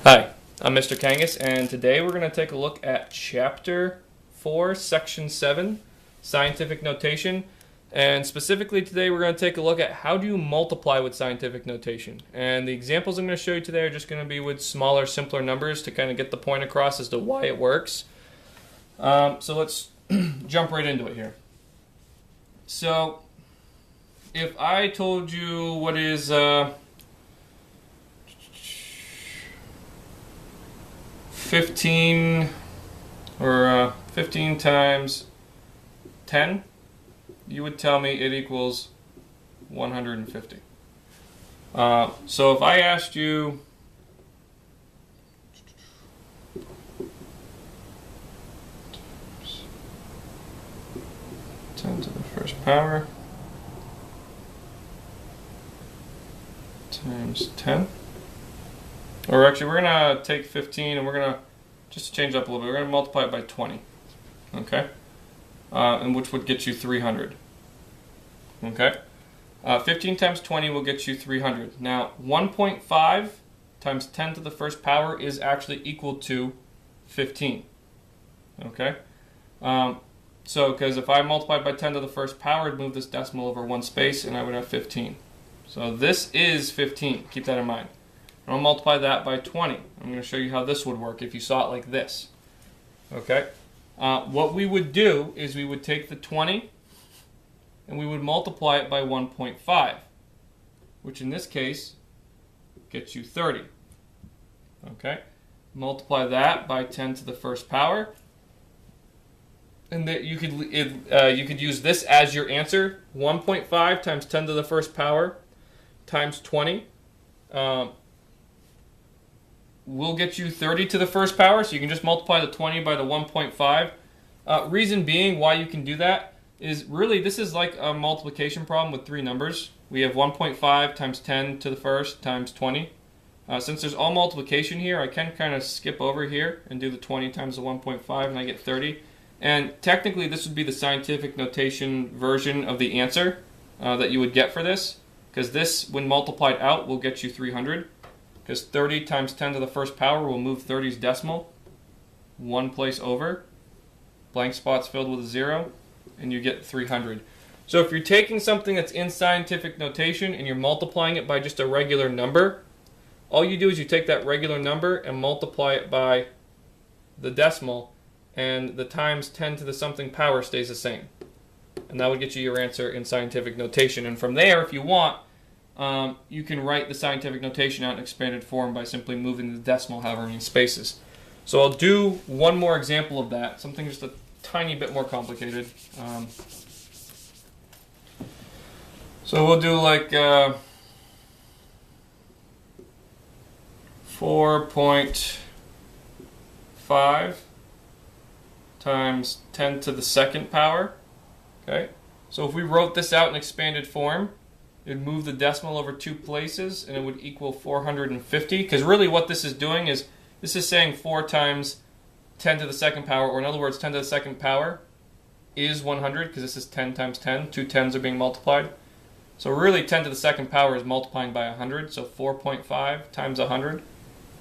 Hi, I'm Mr. Kangas, and today we're going to take a look at Chapter 4, Section 7, Scientific Notation. And specifically today we're going to take a look at how do you multiply with scientific notation. And the examples I'm going to show you today are just going to be with smaller, simpler numbers to kind of get the point across as to why it works. So let's jump right into it here. So if I told you what is 15 or 15 times 10, you would tell me it equals 150. So if I asked you 10 to the first power times 10, or actually we're going to take 15 and we're going to just change up a little bit. We're going to multiply it by 20, okay? And which would get you 300, okay? 15 times 20 will get you 300. Now 1.5 times 10 to the first power is actually equal to 15, okay? So because if I multiplied by 10 to the first power, I'd move this decimal over one space and I would have 15. So this is 15, keep that in mind. And I'll multiply that by 20. I'm going to show you how this would work if you saw it like this. Okay? What we would do is we would take the 20 and we would multiply it by 1.5, which in this case gets you 30. Okay? Multiply that by 10 to the first power. And that you could use this as your answer. 1.5 times 10 to the first power times 20 will get you 30 to the first power. So you can just multiply the 20 by the 1.5. Reason being why you can do that is really this is like a multiplication problem with three numbers. We have 1.5 times 10 to the first times 20. Since there's all multiplication here, I can kind of skip over here and do the 20 times the 1.5 and I get 30. And technically this would be the scientific notation version of the answer that you would get for this, because this, when multiplied out, will get you 300, because 30 times 10 to the first power will move 30's decimal one place over, blank spots filled with a 0, and you get 300. So if you're taking something that's in scientific notation and you're multiplying it by just a regular number, all you do is you take that regular number and multiply it by the decimal, and the times 10 to the something power stays the same. And that would get you your answer in scientific notation. And from there, if you want, you can write the scientific notation out in expanded form by simply moving the decimal however many spaces. So I'll do one more example of that, something just a tiny bit more complicated. So we'll do like 4.5 times 10 to the second power. Okay, so if we wrote this out in expanded form, it would move the decimal over two places and it would equal 450, because really what this is doing is this is saying 4 times 10 to the second power, or in other words 10 to the second power is 100, because this is 10 times 10, two 10s are being multiplied. So really 10 to the second power is multiplying by 100, so 4.5 times 100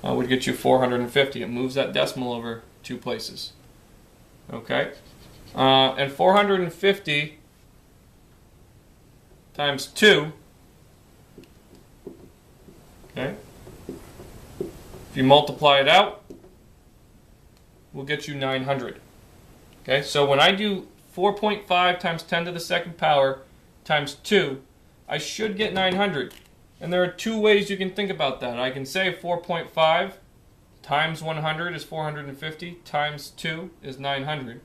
would get you 450. It moves that decimal over two places. Okay, and 450 times 2, okay, if you multiply it out, will get you 900. Okay, so when I do 4.5 times 10 to the second power times 2, I should get 900. And there are two ways you can think about that. I can say 4.5 times 100 is 450, times 2 is 900.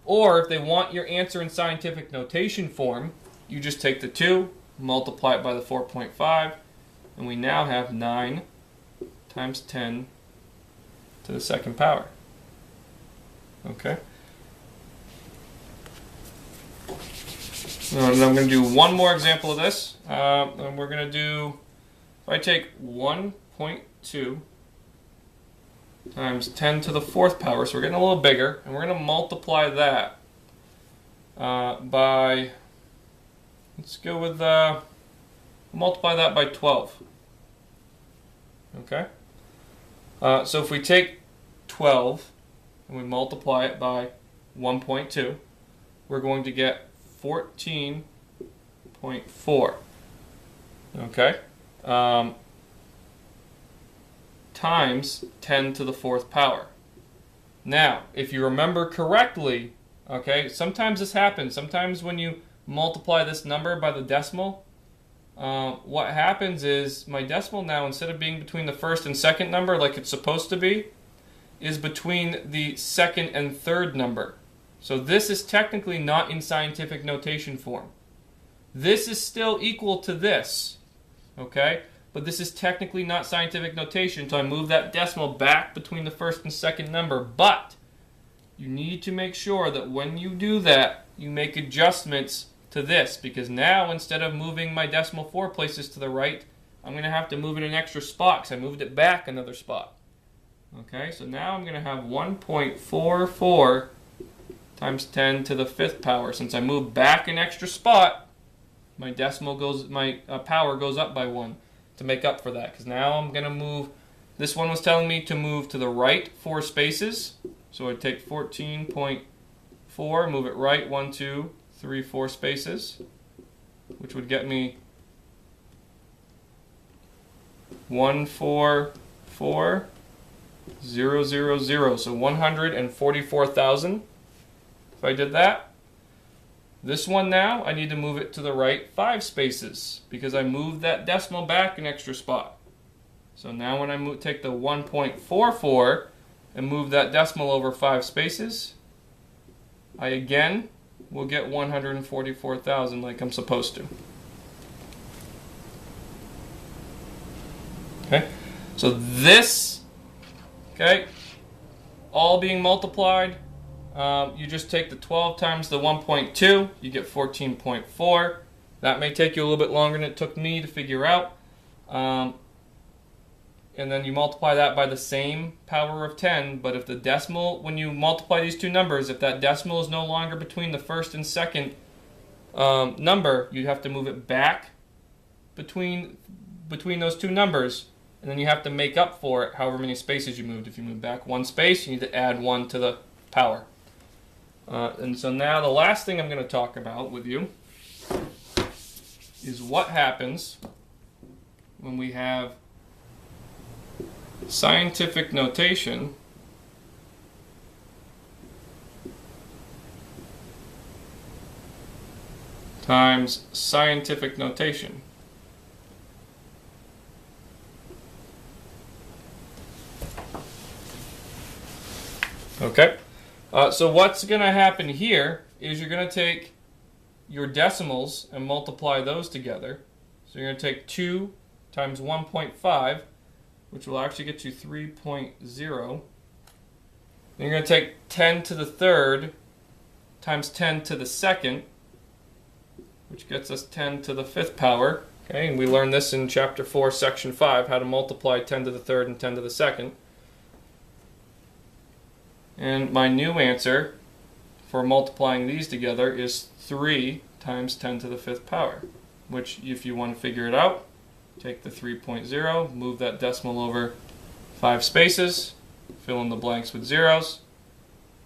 Or if they want your answer in scientific notation form, you just take the 2, multiply it by the 4.5, and we now have 9 times 10 to the second power. Okay? And I'm going to do one more example of this. And we're going to do, if I take 1.2 times 10 to the fourth power, so we're getting a little bigger, and we're going to multiply that by, let's go with, multiply that by 12. Okay? So if we take 12 and we multiply it by 1.2, we're going to get 14.4. Okay? Times 10 to the fourth power. Now, if you remember correctly, okay, sometimes this happens. Sometimes when you multiply this number by the decimal, what happens is my decimal now, instead of being between the first and second number like it's supposed to be, is between the second and third number. So this is technically not in scientific notation form. This is still equal to this, okay? But this is technically not scientific notation, so I move that decimal back between the first and second number. But you need to make sure that when you do that, you make adjustments to this, because now instead of moving my decimal 4 places to the right, I'm going to have to move it an extra spot because I moved it back another spot. Okay, so now I'm going to have 1.44 times 10 to the fifth power. Since I moved back an extra spot, my power goes up by 1 to make up for that. Because now I'm going to move, this one was telling me to move to the right 4 spaces. So I'd take 14.4, move it right 1, 2, 3, 4 spaces, which would get me 144,000. So 144,000. If I did that, this one now, I need to move it to the right 5 spaces because I moved that decimal back an extra spot. So now when I take the 1.44 and move that decimal over 5 spaces, I again will get 144,000 like I'm supposed to. Okay, so this, okay, all being multiplied, you just take the 12 times the 1.2, you get 14.4. That may take you a little bit longer than it took me to figure out. And then you multiply that by the same power of 10, but if the decimal, when you multiply these two numbers, if that decimal is no longer between the first and second number, you have to move it back between those two numbers, and then you have to make up for it however many spaces you moved. If you move back 1 space, you need to add 1 to the power. And so now the last thing I'm going to talk about with you is what happens when we have scientific notation times scientific notation. Okay, so what's going to happen here is you're going to take your decimals and multiply those together. So you're going to take 2 times 1.5, which will actually get you 3.0. Then you're going to take 10 to the third times 10 to the second, which gets us 10 to the fifth power. Okay, and we learned this in chapter 4, section 5, how to multiply 10 to the third and 10 to the second. And my new answer for multiplying these together is 3 times 10 to the fifth power, which, if you want to figure it out, take the 3.0, move that decimal over 5 spaces, fill in the blanks with zeros,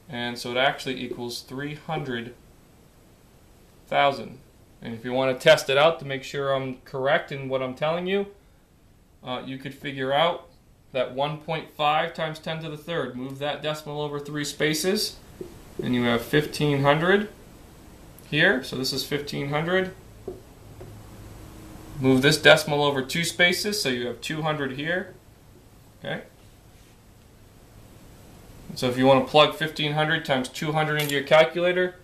and so it actually equals 300,000. And if you want to test it out to make sure I'm correct in what I'm telling you, you could figure out that 1.5 times 10 to the third. Move that decimal over 3 spaces, and you have 1,500 here. So this is 1,500. Move this decimal over 2 spaces, so you have 200 here. Okay. So if you want to plug 1,500 times 200 into your calculator,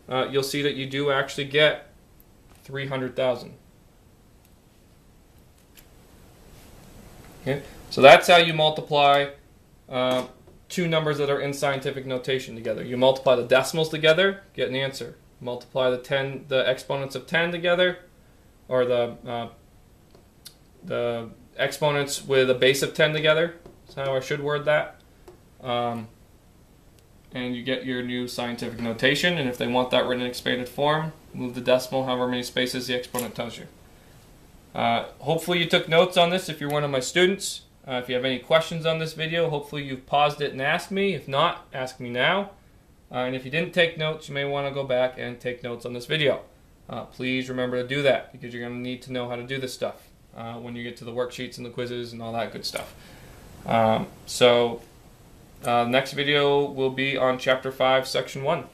you'll see that you do actually get 300,000. Okay. So that's how you multiply two numbers that are in scientific notation together. You multiply the decimals together, get an answer. Multiply the exponents of 10 together, or the exponents with a base of 10 together. That's how I should word that. And you get your new scientific notation. And if they want that written in expanded form, move the decimal however many spaces the exponent tells you. Hopefully you took notes on this if you're one of my students. If you have any questions on this video, hopefully you've paused it and asked me. If not, ask me now. And if you didn't take notes, you may want to go back and take notes on this video. Please remember to do that because you're going to need to know how to do this stuff when you get to the worksheets and the quizzes and all that good stuff. Next video will be on Chapter 5, Section 1.